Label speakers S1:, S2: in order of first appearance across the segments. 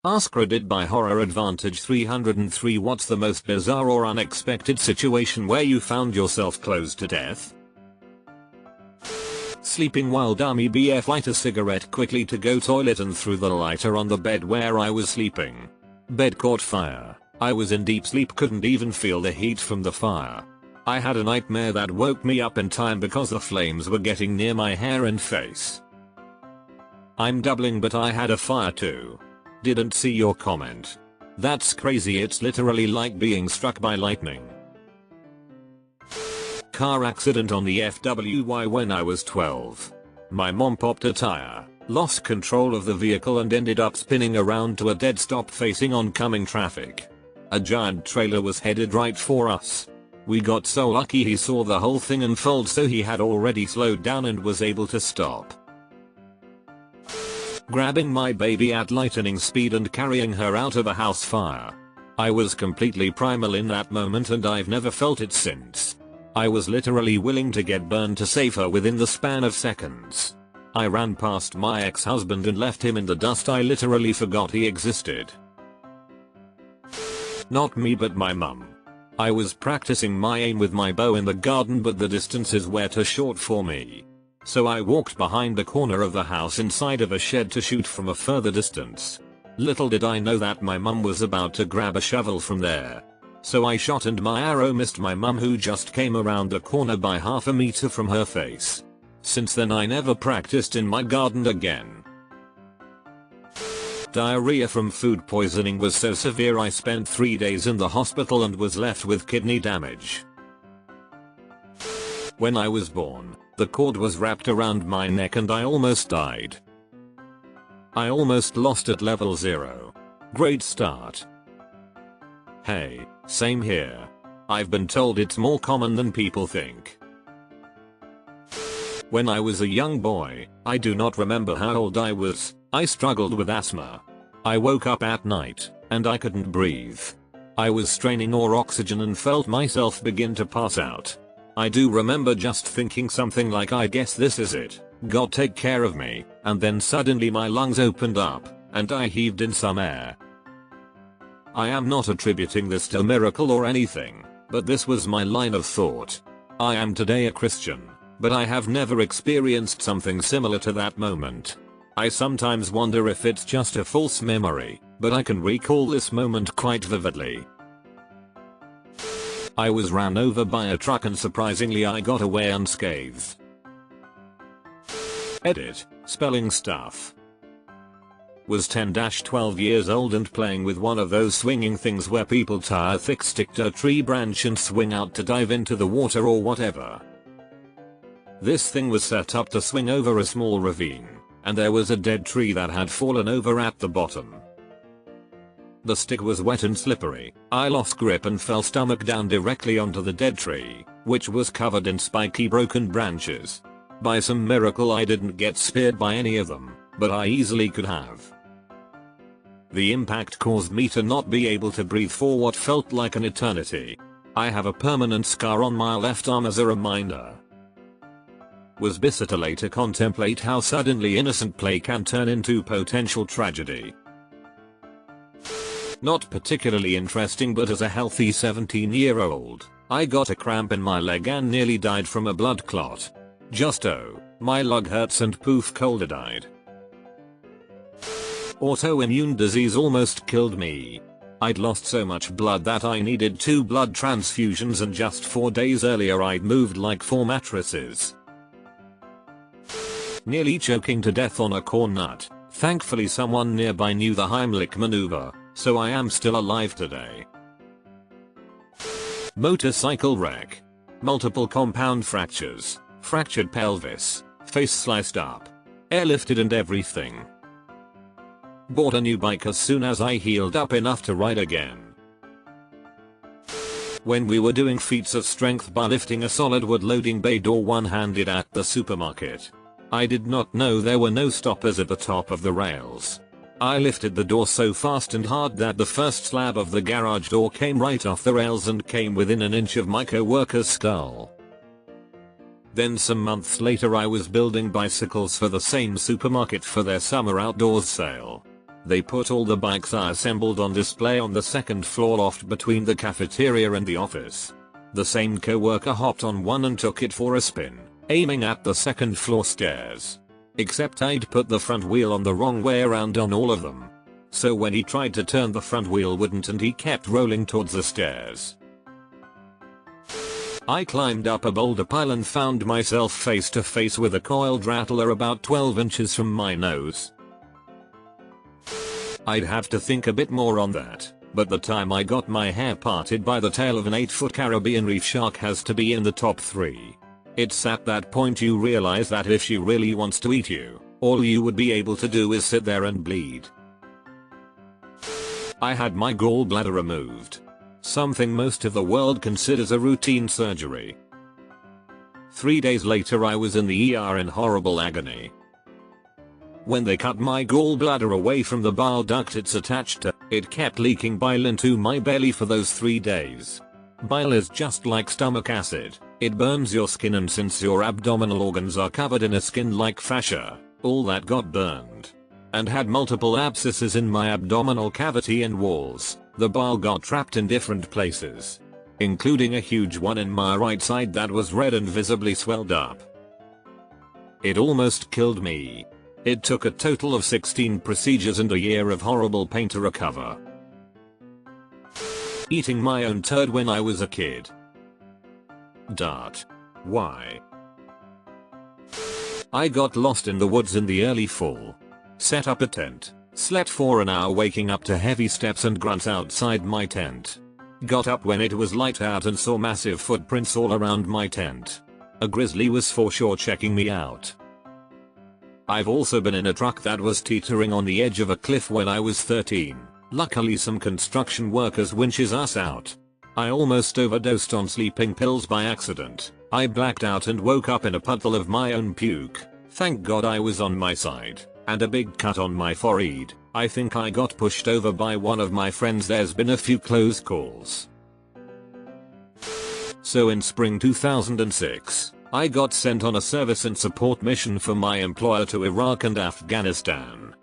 S1: AskReddit by Horror Advantage 303. What's the most bizarre or unexpected situation where you found yourself close to death? Sleeping while dummy BF light a cigarette quickly to go toilet and threw the lighter on the bed where I was sleeping. Bed caught fire. I was in deep sleep, couldn't even feel the heat from the fire. I had a nightmare that woke me up in time because the flames were getting near my hair and face. I'm doubling, but I had a fire too. Didn't see your comment. That's crazy, it's literally like being struck by lightning. Car accident on the FWY when I was 12. My mom popped a tire, lost control of the vehicle and ended up spinning around to a dead stop facing oncoming traffic. A giant trailer was headed right for us. We got so lucky he saw the whole thing unfold, so he had already slowed down and was able to stop. Grabbing my baby at lightning speed and carrying her out of a house fire. I was completely primal in that moment and I've never felt it since. I was literally willing to get burned to save her within the span of seconds. I ran past my ex-husband and left him in the dust. I literally forgot he existed. Not me, but my mum. I was practicing my aim with my bow in the garden, but the distances were too short for me. So I walked behind the corner of the house inside of a shed to shoot from a further distance. Little did I know that my mum was about to grab a shovel from there. So I shot and my arrow missed my mum, who just came around the corner by half a meter from her face. Since then I never practiced in my garden again. Diarrhea from food poisoning was so severe I spent 3 days in the hospital and was left with kidney damage. When I was born, the cord was wrapped around my neck and I almost died. I almost lost at level 0. Great start. Hey, same here. I've been told it's more common than people think. When I was a young boy, I do not remember how old I was, I struggled with asthma. I woke up at night, and I couldn't breathe. I was straining for oxygen and felt myself begin to pass out. I do remember just thinking something like, I guess this is it, God take care of me, and then suddenly my lungs opened up, and I heaved in some air. I am not attributing this to a miracle or anything, but this was my line of thought. I am today a Christian, but I have never experienced something similar to that moment. I sometimes wonder if it's just a false memory, but I can recall this moment quite vividly. I was ran over by a truck and surprisingly I got away unscathed. Edit, spelling stuff. Was 10-12 years old and playing with one of those swinging things where people tie a thick stick to a tree branch and swing out to dive into the water or whatever. This thing was set up to swing over a small ravine, and there was a dead tree that had fallen over at the bottom. The stick was wet and slippery. I lost grip and fell stomach down directly onto the dead tree, which was covered in spiky broken branches. By some miracle I didn't get speared by any of them, but I easily could have. The impact caused me to not be able to breathe for what felt like an eternity. I have a permanent scar on my left arm as a reminder. Was bitter to later contemplate how suddenly innocent play can turn into potential tragedy. Not particularly interesting, but as a healthy 17-year-old, I got a cramp in my leg and nearly died from a blood clot. Just my lug hurts and poof, cold, I died. Autoimmune disease almost killed me. I'd lost so much blood that I needed 2 blood transfusions, and just 4 days earlier I'd moved like 4 mattresses. Nearly choking to death on a corn nut. Thankfully someone nearby knew the Heimlich maneuver, so I am still alive today. Motorcycle wreck. Multiple compound fractures, fractured pelvis, face sliced up, airlifted and everything. Bought a new bike as soon as I healed up enough to ride again. When we were doing feats of strength by lifting a solid wood loading bay door one-handed at the supermarket, I did not know there were no stoppers at the top of the rails. I lifted the door so fast and hard that the first slab of the garage door came right off the rails and came within an inch of my co-worker's skull. Then some months later I was building bicycles for the same supermarket for their summer outdoors sale. They put all the bikes I assembled on display on the second floor loft between the cafeteria and the office. The same coworker hopped on one and took it for a spin, aiming at the second floor stairs. Except I'd put the front wheel on the wrong way around on all of them. So when he tried to turn, the front wheel wouldn't and he kept rolling towards the stairs. I climbed up a boulder pile and found myself face to face with a coiled rattler about 12 inches from my nose. I'd have to think a bit more on that, but the time I got my hair parted by the tail of an 8-foot Caribbean reef shark has to be in the top 3. It's at that point you realize that if she really wants to eat you, all you would be able to do is sit there and bleed. I had my gallbladder removed. Something most of the world considers a routine surgery. 3 days later I was in the ER in horrible agony. When they cut my gallbladder away from the bile duct it's attached to, it kept leaking bile into my belly for those 3 days. Bile is just like stomach acid. It burns your skin, and since your abdominal organs are covered in a skin-like fascia, all that got burned. And had multiple abscesses in my abdominal cavity and walls, the bile got trapped in different places, including a huge one in my right side that was red and visibly swelled up. It almost killed me. It took a total of 16 procedures and a year of horrible pain to recover. Eating my own turd when I was a kid. Dart. Why? I got lost in the woods in the early fall. Set up a tent. Slept for an hour, waking up to heavy steps and grunts outside my tent. Got up when it was light out and saw massive footprints all around my tent. A grizzly was for sure checking me out. I've also been in a truck that was teetering on the edge of a cliff when I was 13. Luckily some construction workers winches us out. I almost overdosed on sleeping pills by accident. I blacked out and woke up in a puddle of my own puke. Thank God I was on my side. And a big cut on my forehead. I think I got pushed over by one of my friends. There's been a few close calls. So in spring 2006, I got sent on a service and support mission for my employer to Iraq and Afghanistan.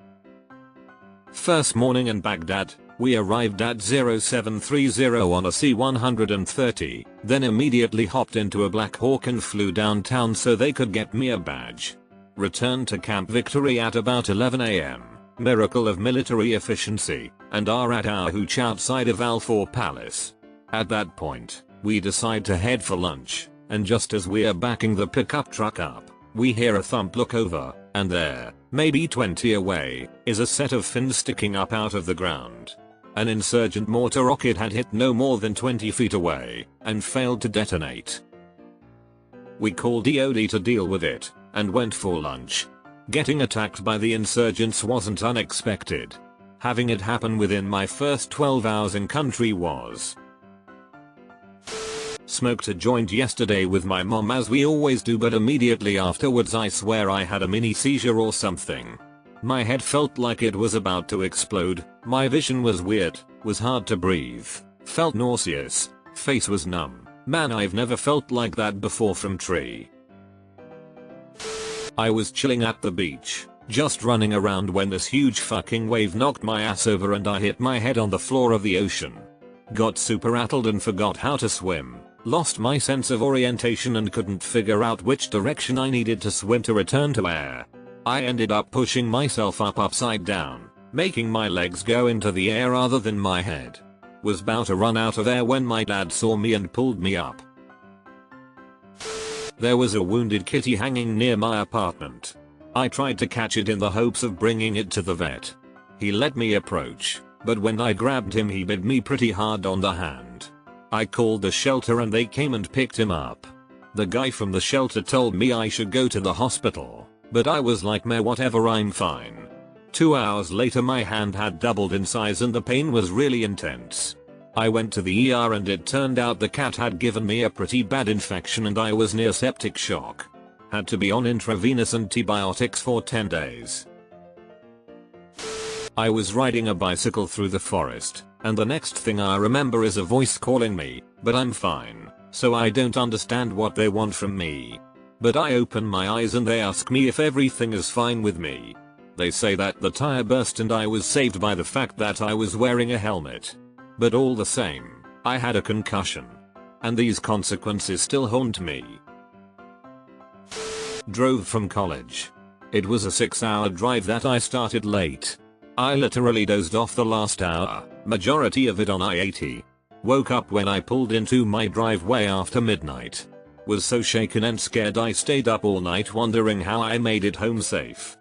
S1: First morning in Baghdad, we arrived at 0730 on a C-130, then immediately hopped into a Black Hawk and flew downtown so they could get me a badge. Returned to Camp Victory at about 11 AM, miracle of military efficiency, and are at our hooch outside of Al-Four Palace. At that point, we decide to head for lunch, and just as we're backing the pickup truck up, we hear a thump. Look over, and there, maybe 20 away, is a set of fins sticking up out of the ground. An insurgent mortar rocket had hit no more than 20 feet away, and failed to detonate. We called DoD to deal with it, and went for lunch. Getting attacked by the insurgents wasn't unexpected. Having it happen within my first 12 hours in country was. Smoked a joint yesterday with my mom as we always do, but immediately afterwards I swear I had a mini seizure or something. My head felt like it was about to explode, my vision was weird, was hard to breathe, felt nauseous, face was numb. Man, I've never felt like that before from tree. I was chilling at the beach, just running around when this huge fucking wave knocked my ass over and I hit my head on the floor of the ocean. Got super rattled and forgot how to swim, lost my sense of orientation and couldn't figure out which direction I needed to swim to return to air. I ended up pushing myself up upside down, making my legs go into the air rather than my head. Was about to run out of air when my dad saw me and pulled me up. There was a wounded kitty hanging near my apartment. I tried to catch it in the hopes of bringing it to the vet. He let me approach, but when I grabbed him he bit me pretty hard on the hand. I called the shelter and they came and picked him up. The guy from the shelter told me I should go to the hospital, but I was like, meh, whatever, I'm fine. 2 hours later my hand had doubled in size and the pain was really intense. I went to the ER and it turned out the cat had given me a pretty bad infection and I was near septic shock. Had to be on intravenous antibiotics for 10 days. I was riding a bicycle through the forest, and the next thing I remember is a voice calling me, but I'm fine, so I don't understand what they want from me. But I open my eyes and they ask me if everything is fine with me. They say that the tire burst and I was saved by the fact that I was wearing a helmet. But all the same, I had a concussion. And these consequences still haunt me. Drove from college. It was a 6-hour drive that I started late. I literally dozed off the last hour, majority of it on I-80. Woke up when I pulled into my driveway after midnight. Was so shaken and scared I stayed up all night wondering how I made it home safe.